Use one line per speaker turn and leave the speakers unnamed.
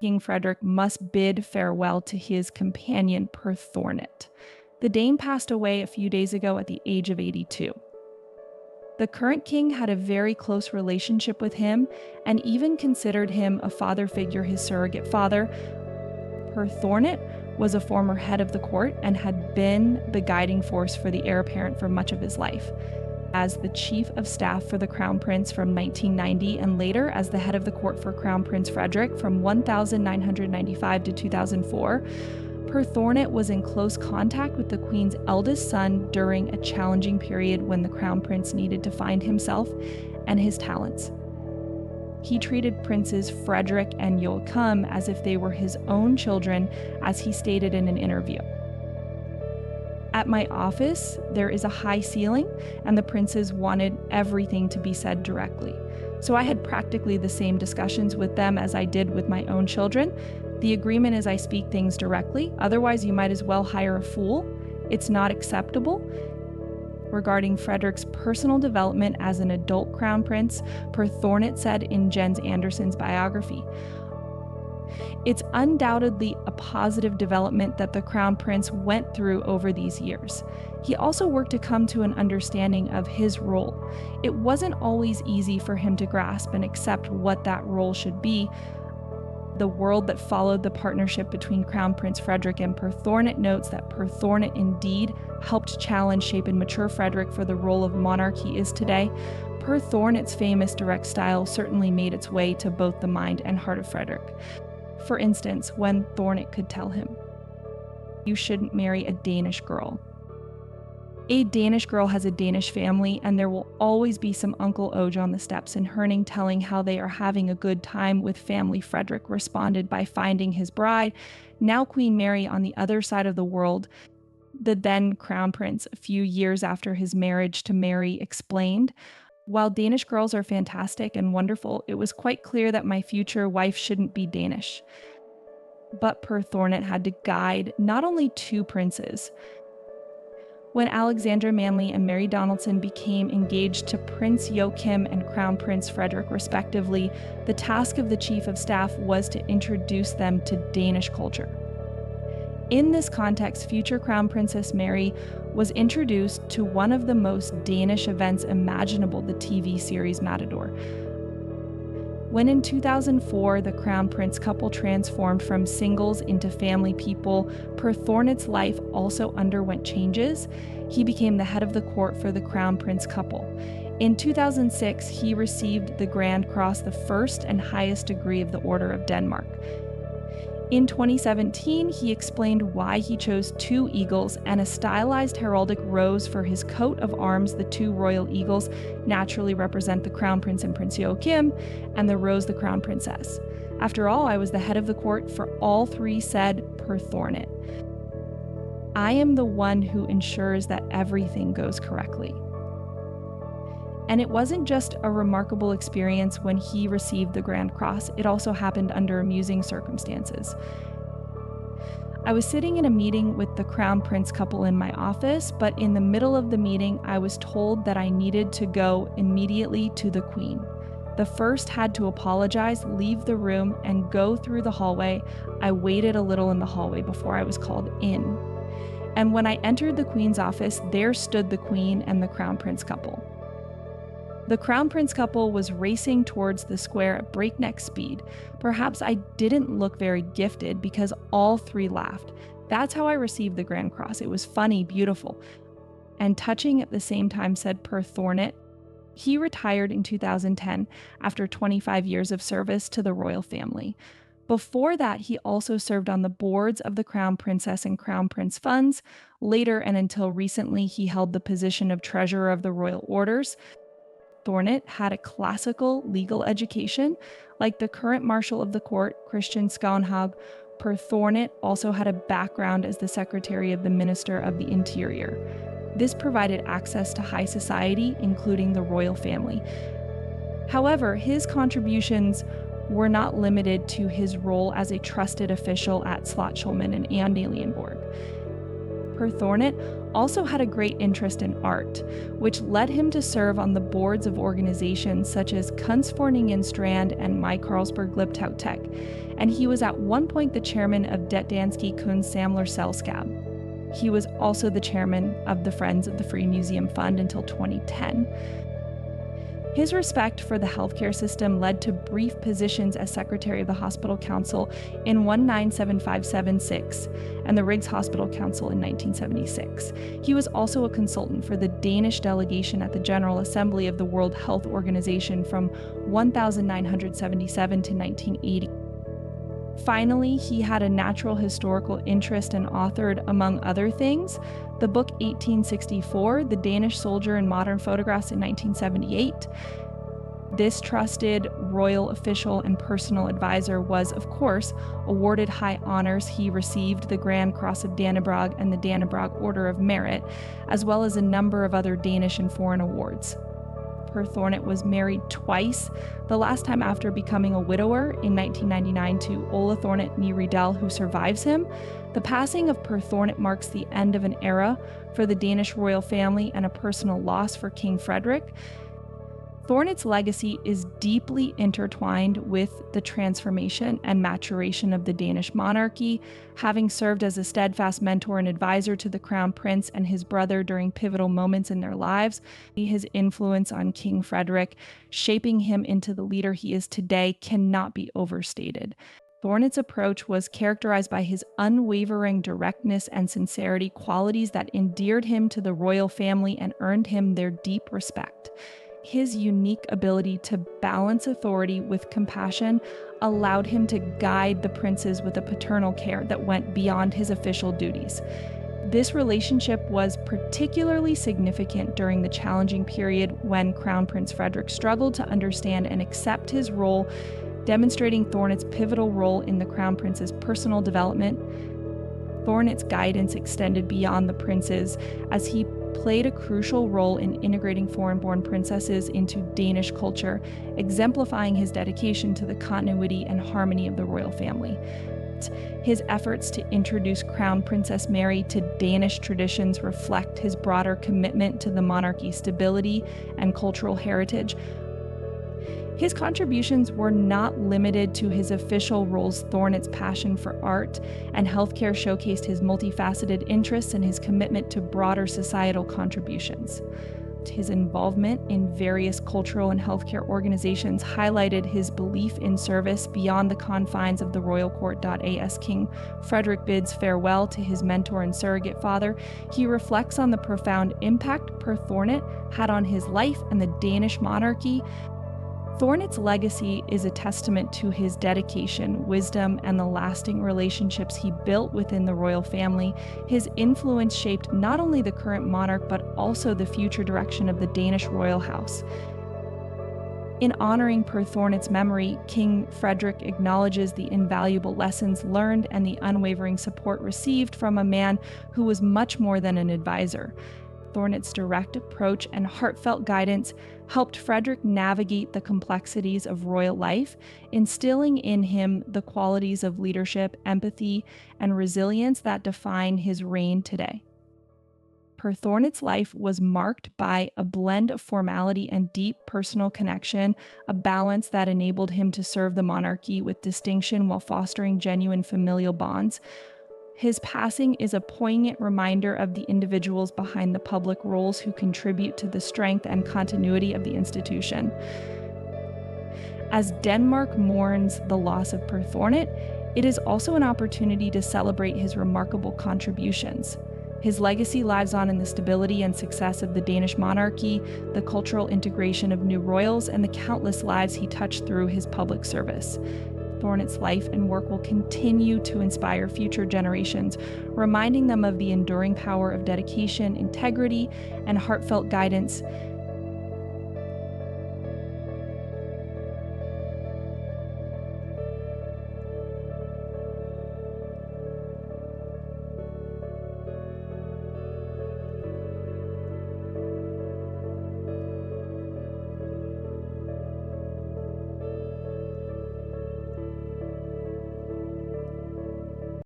King Frederik must bid farewell to his companion Per Thornit. The Dane passed away a few days ago at the age of 82. The current king had a very close relationship with him and even considered him a father figure, his surrogate father. Per Thornit was a former head of the court and had been the guiding force for the heir apparent for much of his life. As the chief of staff for the Crown Prince from 1990 and later as the head of the court for Crown Prince Frederick from 1995 to 2004, Per Thornit was in close contact with the Queen's eldest son during a challenging period when the Crown Prince needed to find himself and his talents. He treated Princes Frederick and Joachim as if they were his own children, as he stated in an interview. At my office, there is a high ceiling, and the princes wanted everything to be said directly. So I had practically the same discussions with them as I did with my own children. The agreement is I speak things directly, otherwise you might as well hire a fool. It's not acceptable. Regarding Frederick's personal development as an adult crown prince, Per Thornit said in Jens Anderson's biography, "It's undoubtedly a positive development that the crown prince went through over these years. He also worked to come to an understanding of his role. It wasn't always easy for him to grasp and accept what that role should be. The world that followed the partnership between Crown Prince Frederick and Per Thornit notes that Per Thornit indeed helped challenge, shape, and mature Frederick for the role of monarch he is today. Per Thornit's famous direct style certainly made its way to both the mind and heart of Frederick. For instance, when Thornit could tell him, 'You shouldn't marry a Danish girl.' A Danish girl has a Danish family, and there will always be some Uncle Oj on the steps in Herning telling how they are having a good time with family. Frederick responded by finding his bride, now Queen Mary, on the other side of the world. The then Crown Prince, a few years after his marriage to Mary, explained, 'While Danish girls are fantastic and wonderful, it was quite clear that my future wife shouldn't be Danish.' But Per Thornit had to guide not only two princes. When Alexandra Manley and Mary Donaldson became engaged to Prince Joachim and Crown Prince Frederick respectively, the task of the Chief of Staff was to introduce them to Danish culture. In this context, future Crown Princess Mary was introduced to one of the most Danish events imaginable, the TV series Matador. When in 2004, the Crown Prince couple transformed from singles into family people, Per Thornit's life also underwent changes. He became the head of the court for the Crown Prince couple. In 2006, he received the Grand Cross, the first and highest degree of the Order of Denmark. In 2017, he explained why he chose two eagles and a stylized heraldic rose for his coat of arms. The two royal eagles naturally represent the Crown Prince and Prince Joachim, and the rose the Crown Princess. After all, I was the head of the court for all three, said Per Thornit. I am the one who ensures that everything goes correctly. And it wasn't just a remarkable experience when he received the Grand Cross, it also happened under amusing circumstances. I was sitting in a meeting with the Crown Prince couple in my office, but in the middle of the meeting, I was told that I needed to go immediately to the Queen. The first had to apologize, leave the room, and go through the hallway. I waited a little in the hallway before I was called in. And when I entered the Queen's office, there stood the Queen and the Crown Prince couple. The Crown Prince couple was racing towards the square at breakneck speed. Perhaps I didn't look very gifted because all three laughed. That's how I received the Grand Cross. It was funny, beautiful, and touching at the same time, said Per Thornit. He retired in 2010 after 25 years of service to the royal family. Before that, he also served on the boards of the Crown Princess and Crown Prince funds. Later, and until recently, he held the position of Treasurer of the Royal Orders. Thornit had a classical legal education. Like the current Marshal of the Court, Christian Skonhag, Per Thornit also had a background as the Secretary of the Minister of the Interior. This provided access to high society, including the royal family. However, his contributions were not limited to his role as a trusted official at Slotsholmen and Amalienborg. Per Thornit also had a great interest in art, which led him to serve on the boards of organizations such as Kunstforeningen Strand and My Carlsberg Liptautek, and he was at one point the chairman of Det Danske Kunstsamlerselskab. He was also the chairman of the Friends of the Free Museum Fund until 2010. His respect for the healthcare system led to brief positions as Secretary of the Hospital Council in 1975-76 and the Riggs Hospital Council in 1976. He was also a consultant for the Danish delegation at the General Assembly of the World Health Organization from 1977 to 1980. Finally, he had a natural historical interest and authored, among other things, the book 1864, The Danish Soldier in Modern Photographs in 1978. This trusted royal official and personal advisor was, of course, awarded high honors. He received the Grand Cross of Dannebrog and the Dannebrog Order of Merit, as well as a number of other Danish and foreign awards. Per Thornit was married twice, the last time after becoming a widower in 1999 to Ola Thornit ny Riedel, who survives him. The passing of Per Thornit marks the end of an era for the Danish royal family and a personal loss for King Frederik. Thornit's legacy is deeply intertwined with the transformation and maturation of the Danish monarchy, having served as a steadfast mentor and advisor to the Crown Prince and his brother during pivotal moments in their lives. His influence on King Frederik, shaping him into the leader he is today, cannot be overstated. Thornit's approach was characterized by his unwavering directness and sincerity, qualities that endeared him to the royal family and earned him their deep respect. His unique ability to balance authority with compassion allowed him to guide the princes with a paternal care that went beyond his official duties. This relationship was particularly significant during the challenging period when Crown Prince Frederick struggled to understand and accept his role, demonstrating Thornit's pivotal role in the Crown Prince's personal development. Thornit's guidance extended beyond the princes as he played a crucial role in integrating foreign-born princesses into Danish culture, exemplifying his dedication to the continuity and harmony of the royal family. His efforts to introduce Crown Princess Mary to Danish traditions reflect his broader commitment to the monarchy's stability and cultural heritage. His contributions were not limited to his official roles. Thornit's passion for art and healthcare showcased his multifaceted interests and his commitment to broader societal contributions. His involvement in various cultural and healthcare organizations highlighted his belief in service beyond the confines of the royal court. As King Frederik bids farewell to his mentor and surrogate father, he reflects on the profound impact Per Thornit had on his life and the Danish monarchy. Thornit's legacy is a testament to his dedication, wisdom, and the lasting relationships he built within the royal family. His influence shaped not only the current monarch, but also the future direction of the Danish royal house. In honoring Per Thornit's memory, King Frederik acknowledges the invaluable lessons learned and the unwavering support received from a man who was much more than an advisor. Thornit's direct approach and heartfelt guidance helped Frederick navigate the complexities of royal life, instilling in him the qualities of leadership, empathy, and resilience that define his reign today. Per Thornit's life was marked by a blend of formality and deep personal connection, a balance that enabled him to serve the monarchy with distinction while fostering genuine familial bonds. His passing is a poignant reminder of the individuals behind the public roles who contribute to the strength and continuity of the institution. As Denmark mourns the loss of Per Thornit, it is also an opportunity to celebrate his remarkable contributions. His legacy lives on in the stability and success of the Danish monarchy, the cultural integration of new royals, and the countless lives he touched through his public service. Thornit's life and work will continue to inspire future generations, reminding them of the enduring power of dedication, integrity, and heartfelt guidance